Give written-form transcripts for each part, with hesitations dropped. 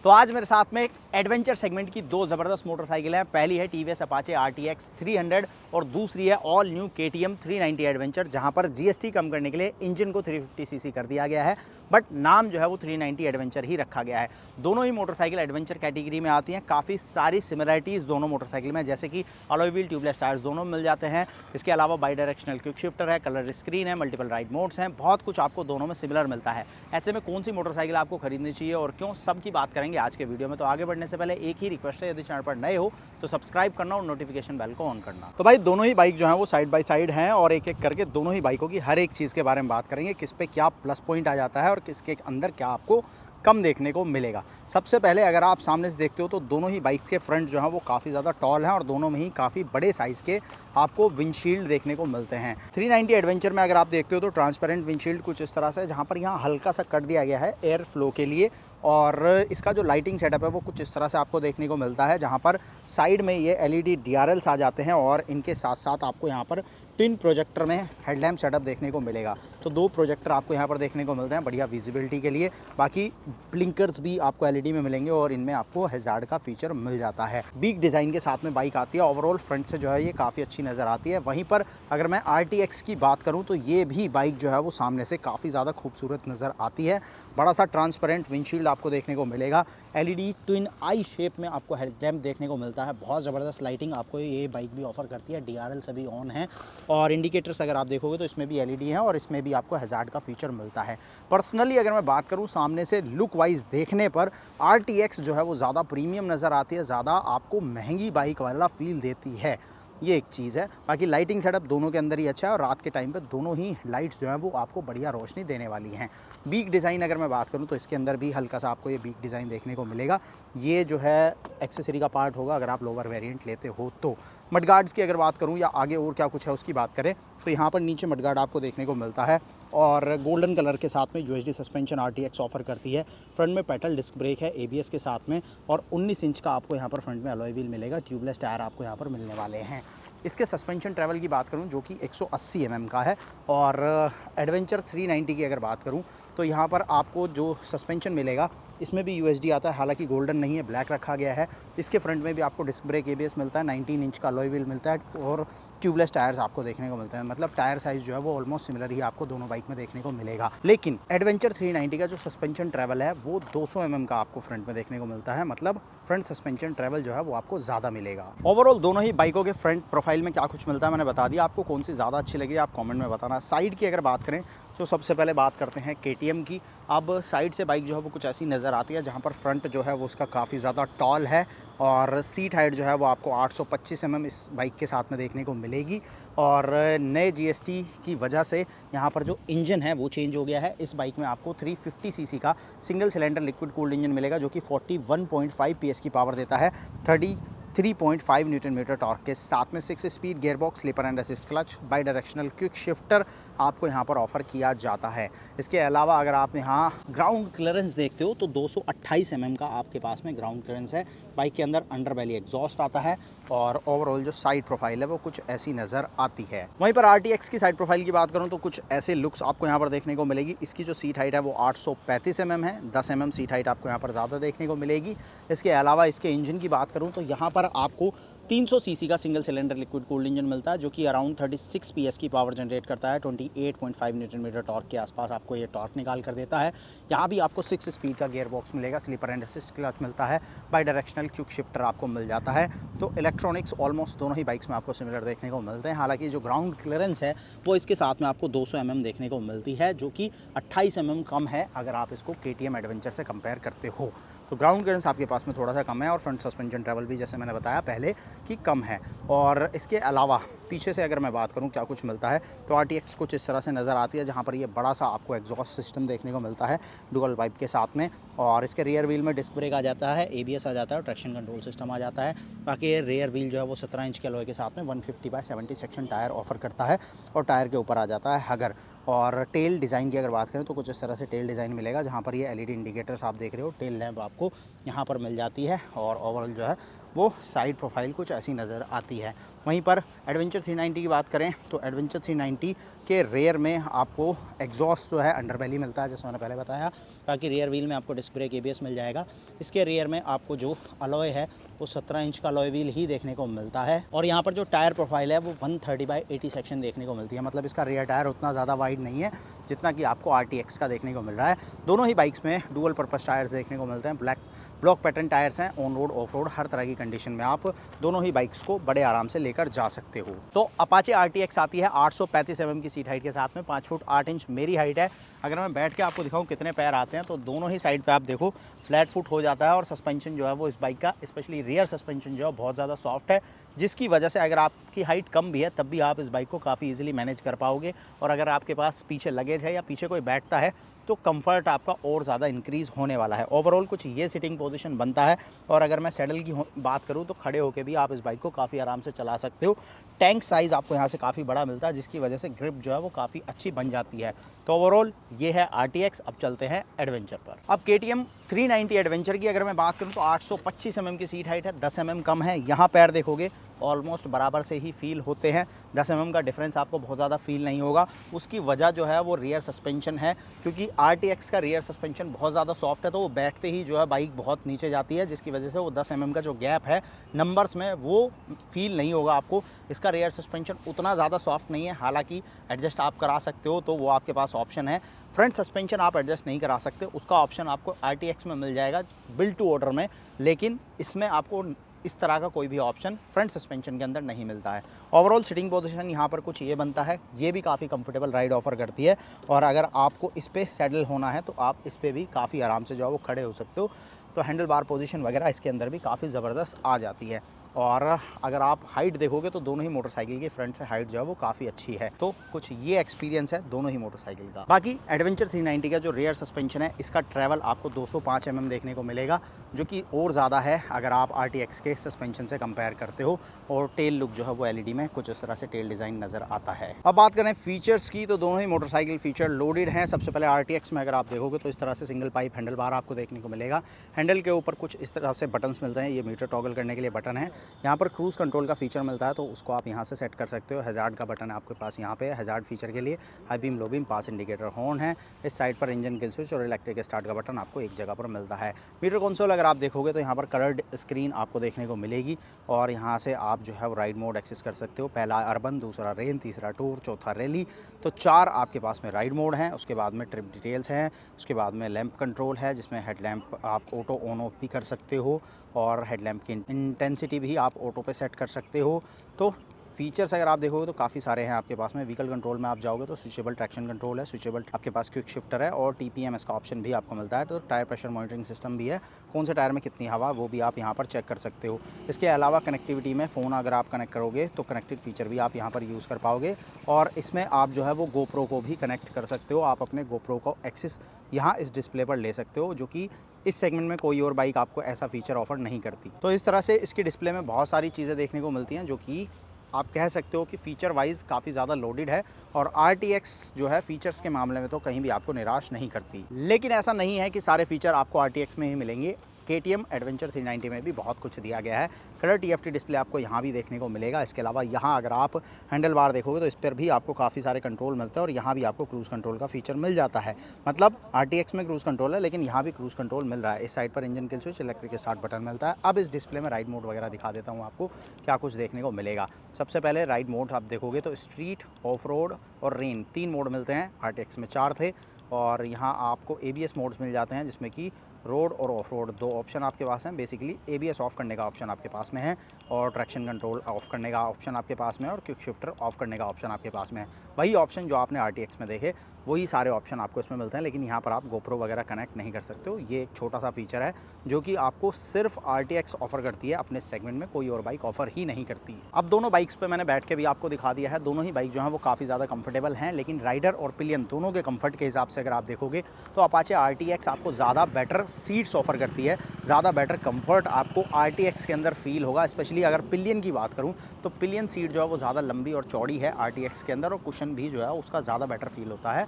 तो आज मेरे साथ में एक एडवेंचर सेगमेंट की दो ज़बरदस्त मोटरसाइकिल हैं। पहली है टीवीएस अपाचे RTX 300 और दूसरी है ऑल न्यू KTM 390 एडवेंचर, जहां पर GST कम करने के लिए इंजन को 350 सीसी कर दिया गया है, बट नाम जो है वो 390 एडवेंचर ही रखा गया है। दोनों ही मोटरसाइकिल एडवेंचर कैटेगरी में आती हैं। काफ़ी सारी सिमिलरिटीज़ दोनों मोटरसाइकिल में, जैसे कि अलॉय व्हील, ट्यूबलेस टायर्स दोनों मिल जाते हैं। इसके अलावा बाई डायरेक्शनल क्विक शिफ्टर है, कलर स्क्रीन है, मल्टीपल राइड मोड्स हैं, बहुत कुछ आपको दोनों में सिमिलर मिलता है। ऐसे में कौन सी मोटरसाइकिल आपको खरीदनी चाहिए और क्यों, सब की बात करेंगे आज के वीडियो में। तो आगे बढ़ने से पहले एक ही रिक्वेस्ट है, यदि चैनल पर नए हो तो सब्सक्राइब करना और नोटिफिकेशन बेल को ऑन करना। तो भाई दोनों ही बाइक जो है वो साइड बाय साइड हैं और एक एक करके दोनों ही बाइकों की हर एक चीज़ के बारे में बात करेंगे, किस पे क्या प्लस पॉइंट आ जाता है और किसके अंदर क्या आपको कम देखने को मिलेगा। सबसे पहले अगर आप सामने से देखते हो तो दोनों ही बाइक के फ्रंट जो है वो काफ़ी ज़्यादा टॉल हैं और दोनों में ही काफ़ी बड़े साइज़ के आपको विंडशील्ड देखने को मिलते हैं। 390 एडवेंचर में अगर आप देखते हो तो ट्रांसपेरेंट विंडशील्ड कुछ इस तरह से, जहाँ पर यहाँ हल्का सा कट दिया गया है एयर फ्लो के लिए, और इसका जो लाइटिंग सेटअप है वो कुछ इस तरह से आपको देखने को मिलता है, जहाँ पर साइड में ये LED DRLs आ जाते हैं और इनके साथ साथ आपको यहाँ पर ट्विन प्रोजेक्टर में हेडलैम्प सेटअप देखने को मिलेगा। तो दो प्रोजेक्टर आपको यहाँ पर देखने को मिलते हैं बढ़िया विजिबिलिटी के लिए। बाकी ब्लिंकर्स भी आपको LED में मिलेंगे और इनमें आपको हैजार्ड का फीचर मिल जाता है। बिग डिज़ाइन के साथ में बाइक आती है। ओवरऑल फ्रंट से जो है ये काफ़ी अच्छी नज़र आती है। वहीं पर अगर मैं RTX की बात करूँ तो ये भी बाइक जो है वो सामने से काफ़ी ज़्यादा खूबसूरत नज़र आती है। बड़ा सा ट्रांसपेरेंट विंडशील्ड आपको देखने को मिलेगा। LED ट्विन आई शेप में आपको हेडलैम्प देखने को मिलता है। बहुत ज़बरदस्त लाइटिंग आपको ये बाइक भी ऑफर करती है। DRL सभी ऑन है और इंडिकेटर्स अगर आप देखोगे तो इसमें भी LED है और इसमें भी आपको हैजार्ड का फीचर मिलता है। पर्सनली अगर मैं बात करूं सामने से लुक वाइज देखने पर RTX जो है वो ज़्यादा प्रीमियम नज़र आती है, ज़्यादा आपको महंगी बाइक वाला फील देती है। ये एक चीज़ है। बाकी लाइटिंग सेटअप दोनों के अंदर ही अच्छा है और रात के टाइम पे दोनों ही लाइट्स जो है वो आपको बढ़िया रोशनी देने वाली हैं। बीक डिज़ाइन अगर मैं बात करूं तो इसके अंदर भी हल्का सा आपको ये बीक डिज़ाइन देखने को मिलेगा। ये जो है एक्सेसरी का पार्ट होगा अगर आप लोअर वेरिएंट लेते हो तो। मडगार्ड्स की अगर बात करूं या आगे और क्या कुछ है उसकी बात करें तो यहाँ पर नीचे मडगार्ड आपको देखने को मिलता है और गोल्डन कलर के साथ में UHD सस्पेंशन RTX ऑफर करती है। फ्रंट में पेडल डिस्क ब्रेक है ABS के साथ में और 19 इंच का आपको यहाँ पर फ्रंट में अलॉय व्हील मिलेगा। ट्यूबलेस टायर आपको यहाँ पर मिलने वाले हैं। इसके सस्पेंशन ट्रैवल की बात करूं जो कि 180 mm का है और एडवेंचर 390 की अगर बात करूं तो यहाँ पर आपको जो सस्पेंशन मिलेगा इसमें भी UHD आता है, हालांकि गोल्डन नहीं है, ब्लैक रखा गया है। इसके फ्रंट में भी आपको डिस्क ब्रेक ABS मिलता है, 19 इंच का अलॉय व्हील मिलता है और ट्यूबलेस टायर्स आपको देखने को मिलते हैं। मतलब टायर साइज़ जो है वो ऑलमोस्ट सिमिलर ही आपको दोनों बाइक में देखने को मिलेगा। लेकिन एडवेंचर 390 का जो सस्पेंशन ट्रैवल है वो 200 mm का आपको फ्रंट में देखने को मिलता है। मतलब फ्रंट सस्पेंशन ट्रैवल जो है वो आपको ज़्यादा मिलेगा। ओवरऑल दोनों ही बाइकों के फ्रंट प्रोफाइल में क्या कुछ मिलता है मैंने बता दिया। आपको कौन सी ज़्यादा अच्छी लगी आप कमेंट में बताना। साइड की अगर बात करें तो सबसे पहले बात करते हैं KTM की। अब साइड से बाइक जो है वो कुछ ऐसी नज़र आती है जहाँ पर फ्रंट जो है वो उसका काफ़ी ज़्यादा टॉल है और सीट हाइट जो है वो आपको 825 mm इस बाइक के साथ में देखने को मिलेगी। और नए GST की वजह से यहाँ पर जो इंजन है वो चेंज हो गया है। इस बाइक में आपको 350 सीसी का single cylinder liquid cooled engine मिलेगा जो कि 41.5 PS की पावर देता है, 33.5 न्यूटन मीटर टॉर्क के साथ में। 6 speed gearbox, slipper and assist clutch, bidirectional quick shifter आपको यहाँ पर ऑफर किया जाता है। इसके अलावा अगर आप यहाँ ग्राउंड क्लियरेंस देखते हो तो 228 mm का आपके पास में ग्राउंड क्लियरेंस है। बाइक के अंदर अंडर बैली एग्जॉस्ट आता है और ओवरऑल जो साइड प्रोफाइल है वो कुछ ऐसी नज़र आती है। वहीं पर RTX की साइड प्रोफाइल की बात करूँ तो कुछ ऐसे लुक्स आपको यहाँ पर देखने को मिलेगी। इसकी जो सीट हाइट है वो 835 mm है, 10 mm सीट हाइट आपको यहाँ पर ज़्यादा देखने को मिलेगी। इसके अलावा इसके इंजन की बात करूँ तो यहाँ पर आपको 300 सीसी का single cylinder liquid cooled engine मिलता है जो कि अराउंड 36 PS की पावर जनरेट करता है। 28.5 न्यूटन मीटर टॉर्क के आसपास आपको ये टॉर्क निकाल कर देता है। यहाँ भी आपको 6 स्पीड का गियर बॉक्स मिलेगा, स्लीपर एंड असिस्ट क्लच मिलता है, बाई डायरेक्शनल क्विक शिफ्टर आपको मिल जाता है। तो इलेक्ट्रॉनिक्स ऑलमोस्ट दोनों ही बाइक्स में आपको सिमिलर देखने को मिलते हैं। हालांकि जो ग्राउंड क्लियरेंस है वो इसके साथ में आपको 200 mm देखने को मिलती है जो कि 28 mm कम है अगर आप इसको KTM एडवेंचर से कंपेयर करते हो। तो ग्राउंड क्लियरेंस आपके पास में थोड़ा सा कम है और फ्रंट सस्पेंशन ट्रैवल भी जैसे मैंने बताया पहले कि कम है। और इसके अलावा पीछे से अगर मैं बात करूं क्या कुछ मिलता है तो RTX कुछ इस तरह से नज़र आती है जहां पर ये बड़ा सा आपको एग्जॉस्ट सिस्टम देखने को मिलता है डुअल पाइप के साथ में। और इसके रियर व्हील में डिस्क ब्रेक आ जाता है, ABS आ जाता है और ट्रैक्शन कंट्रोल सिस्टम आ जाता है। बाकी ये रियर व्हील जो है वो 17 इंच के अलॉय के साथ में 150/70 सेक्शन टायर ऑफर करता है और टायर के ऊपर आ जाता है हगर। और टेल डिज़ाइन की अगर बात करें तो कुछ इस तरह से टेल डिज़ाइन मिलेगा जहाँ पर ये LED इंडिकेटर्स आप देख रहे हो, टेल लैंप आपको यहाँ पर मिल जाती है। और ओवरऑल जो है वो साइड प्रोफाइल कुछ ऐसी नज़र आती है। वहीं पर एडवेंचर 390 की बात करें तो एडवेंचर 390 के रेयर में आपको एग्जॉस्ट जो है अंडरबेली मिलता है, जैसे मैंने पहले बताया। बाकी रेयर व्हील में आपको डिस्क ब्रेक ABS मिल जाएगा। इसके रेयर में आपको जो अलॉय है वो 17 इंच का अलॉय व्हील ही देखने को मिलता है। और यहाँ पर जो टायर प्रोफाइल है वो 130/80 सेक्शन देखने को मिलती है। मतलब इसका रेयर टायर उतना ज़्यादा वाइड नहीं है जितना कि आपको RTX का देखने को मिल रहा है। दोनों ही बाइक्स में डुअल पर्पस टायर्स देखने को मिलते हैं। ब्लॉक पैटर्न टायर्स हैं। ऑन रोड ऑफ रोड हर तरह की कंडीशन में आप दोनों ही बाइक्स को बड़े आराम से लेकर जा सकते हो। तो अपाचे RTX आती है 835 mm की सीट हाइट के साथ में। 5 फुट 8 इंच मेरी हाइट है। अगर मैं बैठ के आपको दिखाऊं कितने पैर आते हैं तो दोनों ही साइड पे आप देखो फ्लैट फुट हो जाता है। और सस्पेंशन जो है वो इस बाइक का स्पेशली रियर सस्पेंशन जो है बहुत ज़्यादा सॉफ्ट है, जिसकी वजह से अगर आपकी हाइट कम भी है तब भी आप इस बाइक को काफ़ी ईजिली मैनेज कर पाओगे। और अगर आपके पास पीछे लगेज है या पीछे कोई बैठता है तो कंफर्ट आपका और ज़्यादा इंक्रीज़ होने वाला है। ओवरऑल कुछ ये सिटिंग पोजीशन बनता है। और अगर मैं सैडल की बात करूँ तो खड़े होकर भी आप इस बाइक को काफ़ी आराम से चला सकते हो। टैंक साइज़ आपको यहाँ से काफ़ी बड़ा मिलता है, जिसकी वजह से ग्रिप जो है वो काफ़ी अच्छी बन जाती है। तो ओवरऑल ये है RTX। अब चलते हैं एडवेंचर पर। अब KTM 390 एडवेंचर की अगर मैं बात करूँ तो 825 mm की सीट हाइट है, 10 mm कम है। यहाँ पैर देखोगे ऑलमोस्ट बराबर से ही फील होते हैं। 10 mm का डिफरेंस आपको बहुत ज़्यादा फील नहीं होगा। उसकी वजह जो है वो रियर सस्पेंशन है, क्योंकि RTX का रियर सस्पेंशन बहुत ज़्यादा सॉफ्ट है तो वो बैठते ही जो है बाइक बहुत नीचे जाती है, जिसकी वजह से वो 10 mm का जो गैप है नंबर्स में वो फील नहीं होगा आपको। इसका रियर सस्पेंशन उतना ज़्यादा सॉफ्ट नहीं है, हालांकि एडजस्ट आप करा सकते हो तो वो आपके पास ऑप्शन है। फ्रंट सस्पेंशन आप एडजस्ट नहीं करा सकते, उसका ऑप्शन आपको RTX में मिल जाएगा बिल्ड टू ऑर्डर में, लेकिन इसमें आपको इस तरह का कोई भी ऑप्शन फ्रंट सस्पेंशन के अंदर नहीं मिलता है। ओवरऑल सिटिंग पोजीशन यहाँ पर कुछ ये बनता है, ये भी काफ़ी कंफर्टेबल राइड ऑफर करती है। और अगर आपको इस पर सेटल होना है तो आप इस पर भी काफ़ी आराम से जो है वो खड़े हो सकते हो। तो हैंडल बार पोजीशन वगैरह इसके अंदर भी काफ़ी ज़बरदस्त आ जाती है। और अगर आप हाइट देखोगे तो दोनों ही मोटरसाइकिल की फ्रंट से हाइट जो है वो काफ़ी अच्छी है। तो कुछ ये एक्सपीरियंस है दोनों ही मोटरसाइकिल का। बाकी एडवेंचर 390 का जो रियर सस्पेंशन है इसका ट्रैवल आपको 205 mm देखने को मिलेगा, जो कि और ज़्यादा है अगर आप RTX के सस्पेंशन से कंपेयर करते हो। और टेल लुक जो है वो LED में कुछ इस तरह से टेल डिज़ाइन नज़र आता है। अब बात करें फीचर्स की तो दोनों ही मोटरसाइकिल फीचर लोडेड हैं। सबसे पहले RTX में अगर आप देखोगे तो इस तरह से सिंगल पाइप हैंडल बार आपको देखने को मिलेगा। हैंडल के ऊपर कुछ इस तरह से बटन्स मिलते हैं, ये मीटर टॉगल करने के लिए बटन है। यहाँ पर क्रूज़ कंट्रोल का फीचर मिलता है तो उसको आप यहाँ से सेट कर सकते हो। हैज़ार्ड का बटन आपके पास यहाँ पे है, हैज़ार्ड फीचर के लिए। हाई बीम, लो बीम, पास इंडिकेटर, हॉर्न है। इस साइड पर इंजन किल स्विच और इलेक्ट्रिक स्टार्ट का बटन आपको एक जगह पर मिलता है। मीटर कंसोल अगर आप देखोगे तो यहाँ पर कलर्ड स्क्रीन आपको देखने को मिलेगी और यहाँ से आप जो है वो राइड मोड एक्सेस कर सकते हो। पहला अर्बन, दूसरा रेन, तीसरा टूर, चौथा रैली। तो 4 आपके पास में राइड मोड हैं। उसके बाद में ट्रिप डिटेल्स हैं। उसके बाद में लैंप कंट्रोल है, जिसमें हेडलैम्प आप ऑटो ऑन ऑफ भी कर सकते हो और हेडलैम्प की इंटेंसिटी भी आप ऑटो पे सेट कर सकते हो। तो फीचर्स अगर आप देखोगे तो काफ़ी सारे हैं आपके पास में। व्हीकल कंट्रोल में आप जाओगे तो स्विचेबल ट्रैक्शन कंट्रोल है, स्विचेबल आपके पास क्विक शिफ्टर है और TPMS का ऑप्शन भी आपको मिलता है। तो टायर प्रेशर मॉनिटरिंग सिस्टम भी है, कौन से टायर में कितनी हवा वो भी आप यहाँ पर चेक कर सकते हो। इसके अलावा कनेक्टिविटी में फ़ोन अगर आप कनेक्ट करोगे तो कनेक्टेड फीचर भी आप यहाँ पर यूज़ कर पाओगे। और इसमें आप जो है वो GoPro को भी कनेक्ट कर सकते हो। आप अपने GoPro को एक्सेस यहाँ इस डिस्प्ले पर ले सकते हो, जो कि इस सेगमेंट में कोई और बाइक आपको ऐसा फीचर ऑफर नहीं करती। तो इस तरह से इसकी डिस्प्ले में बहुत सारी चीज़ें देखने को मिलती हैं, जो कि आप कह सकते हो कि फ़ीचर वाइज काफ़ी ज़्यादा लोडेड है। और RTX जो है फ़ीचर्स के मामले में तो कहीं भी आपको निराश नहीं करती। लेकिन ऐसा नहीं है कि सारे फीचर आपको RTX में ही मिलेंगे। KTM एडवेंचर 390 में भी बहुत कुछ दिया गया है। कलर TFT डिस्प्ले आपको यहाँ भी देखने को मिलेगा। इसके अलावा यहाँ अगर आप हैंडल बार देखोगे तो इस पर भी आपको काफ़ी सारे कंट्रोल मिलते हैं और यहाँ भी आपको क्रूज़ कंट्रोल का फीचर मिल जाता है। मतलब RTX में क्रूज़ कंट्रोल है लेकिन यहाँ भी क्रूज़ कंट्रोल मिल रहा है। इस साइड पर engine kill switch, electric start button मिलता है। अब इस डिस्प्ले में राइड मोड वगैरह दिखा देता हूँ आपको क्या कुछ देखने को मिलेगा। सबसे पहले राइड मोड आप देखोगे तो स्ट्रीट, ऑफ रोड और रेन 3 मोड मिलते हैं। RTX में 4 थे और यहाँ आपको ABS मोड्स मिल जाते हैं, जिसमें कि रोड और ऑफ रोड 2 ऑप्शन आपके पास हैं। बेसिकली ABS ऑफ करने का ऑप्शन आपके पास में है और ट्रैक्शन कंट्रोल ऑफ करने का ऑप्शन आपके पास में है और क्विक शिफ्टर ऑफ करने का ऑप्शन आपके पास में है। वही ऑप्शन जो आपने RTX में देखे वही सारे ऑप्शन आपको इसमें मिलते हैं, लेकिन यहाँ पर आप GoPro वगैरह कनेक्ट नहीं कर सकते हो। ये एक छोटा सा फीचर है जो कि आपको सिर्फ RTX ऑफर करती है, अपने सेगमेंट में कोई और बाइक ऑफर ही नहीं करती। अब दोनों बाइक्स पे मैंने बैठ के भी आपको दिखा दिया है। दोनों ही बाइक जो हैं वो काफ़ी ज़्यादा कंफर्टेबल हैं, लेकिन राइडर और पिलियन दोनों के कंफर्ट के हिसाब से अगर आप देखोगे तो अपाचे RTX आपको ज़्यादा बेटर सीट्स ऑफर करती है, ज़्यादा बेटर कंफर्ट आपको RTX के अंदर फील होगा। स्पेशली अगर पिलियन की बात करूँ तो पिलियन सीट जो है वो ज़्यादा लंबी और चौड़ी है RTX के अंदर और कुशन भी जो है उसका ज़्यादा बेटर फील होता है।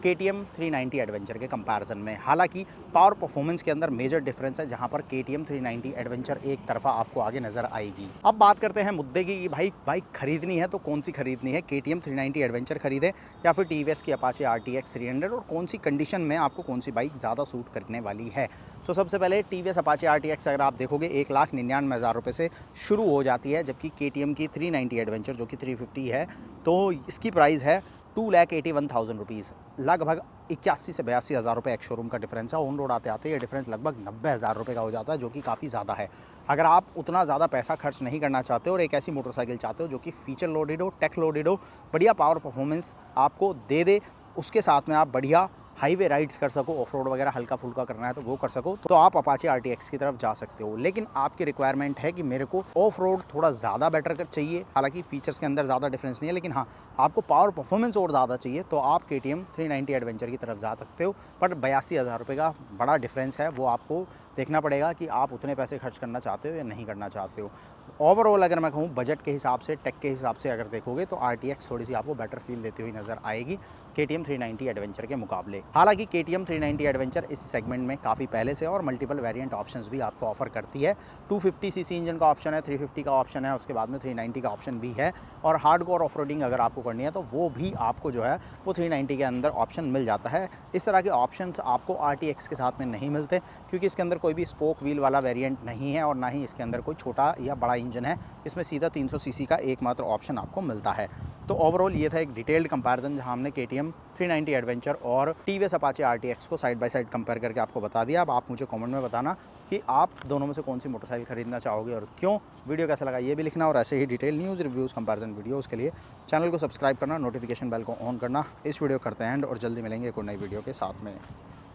KTM 390 एडवेंचर के कंपैरिजन में। हालांकि पावर परफॉर्मेंस के अंदर मेजर डिफरेंस है, जहां पर KTM 390 एडवेंचर एक तरफा आपको आगे नजर आएगी। अब बात करते हैं मुद्दे की कि भाई बाइक खरीदनी है तो कौन सी खरीदनी है, KTM 390 एडवेंचर खरीदे या फिर TVS की अपाचे RTX 300, और कौन सी कंडीशन में आपको कौन सी बाइक ज़्यादा सूट करने वाली है। तो सबसे पहले TVS अपाचे RTX अगर आप देखोगे 1,99,000 रुपये से शुरू हो जाती है, जबकि KTM की 390 एडवेंचर जो कि 350 है तो इसकी प्राइस है 2,81,000 रुपीज़। लगभग 81 से 82,000 रुपये एक शोरूम का डिफरेंस है। ऑन रोड आते आते ये डिफरेंस लगभग 90,000 रुपये का हो जाता है, जो कि काफ़ी ज़्यादा है। अगर आप उतना ज़्यादा पैसा खर्च नहीं करना चाहते और एक ऐसी मोटरसाइकिल चाहते हो जो कि फीचर लोडेड हो, टेक लोडेड हो, बढ़िया पावर परफॉर्मेंस आपको दे दे, उसके साथ में आप बढ़िया हाईवे राइड्स कर सको, ऑफ रोड वगैरह हल्का फुल्का करना है तो वो कर सको, तो आप अपाचे RTX की तरफ जा सकते हो। लेकिन आपकी रिक्वायरमेंट है कि मेरे को ऑफ रोड थोड़ा ज़्यादा बेटर चाहिए, हालांकि फीचर्स के अंदर ज़्यादा डिफरेंस नहीं है, लेकिन हाँ आपको पावर परफॉर्मेंस और ज़्यादा चाहिए, तो आप KTM 390 एडवेंचर की तरफ जा सकते हो। पर 82,000 रुपये का बड़ा डिफरेंस है, वो आपको देखना पड़ेगा कि आप उतने पैसे खर्च करना चाहते हो या नहीं करना चाहते हो। ओवरऑल अगर मैं कहूँ बजट के हिसाब से, टेक के हिसाब से अगर देखोगे तो RTX थोड़ी सी आपको बेटर फील देती हुई नज़र आएगी KTM 390 एडवेंचर के मुकाबले। हालांकि KTM 390 एडवेंचर इस सेगमेंट में काफ़ी पहले से और मल्टीपल वेरिएंट ऑप्शंस भी आपको ऑफर करती है। 250 सीसी इंजन का ऑप्शन है, 350 का ऑप्शन है, उसके बाद में 390 का ऑप्शन भी है, और हार्डकोर ऑफ रोडिंग अगर आपको करनी है तो वो भी आपको जो है वो 390 के अंदर ऑप्शन मिल जाता है। इस तरह के ऑप्शंस आपको RTX के साथ में नहीं मिलते, क्योंकि इसके अंदर कोई भी स्पोक व्हील वाला वेरिएंट नहीं है और ना ही इसके अंदर कोई छोटा या बड़ा इंजन है। इसमें सीधा 300 सीसी का एकमात्र ऑप्शन आपको मिलता है। तो ओवरऑल ये था एक डिटेल्ड कंपैरिजन, जहां हमने KTM 390 एडवेंचर और TVS अपाचे RTX को साइड बाय साइड कंपेयर करके आपको बता दिया। अब आप मुझे कमेंट में बताना कि आप दोनों में से कौन सी मोटरसाइकिल खरीदना चाहोगे और क्यों। वीडियो कैसा लगा ये भी लिखना, और ऐसे ही detail news, reviews, comparison videos के लिए चैनल को सब्सक्राइब करना, नोटिफिकेशन बेल को ऑन करना। इस वीडियो करते हैं एंड, और जल्दी मिलेंगे एक और नई वीडियो के साथ में।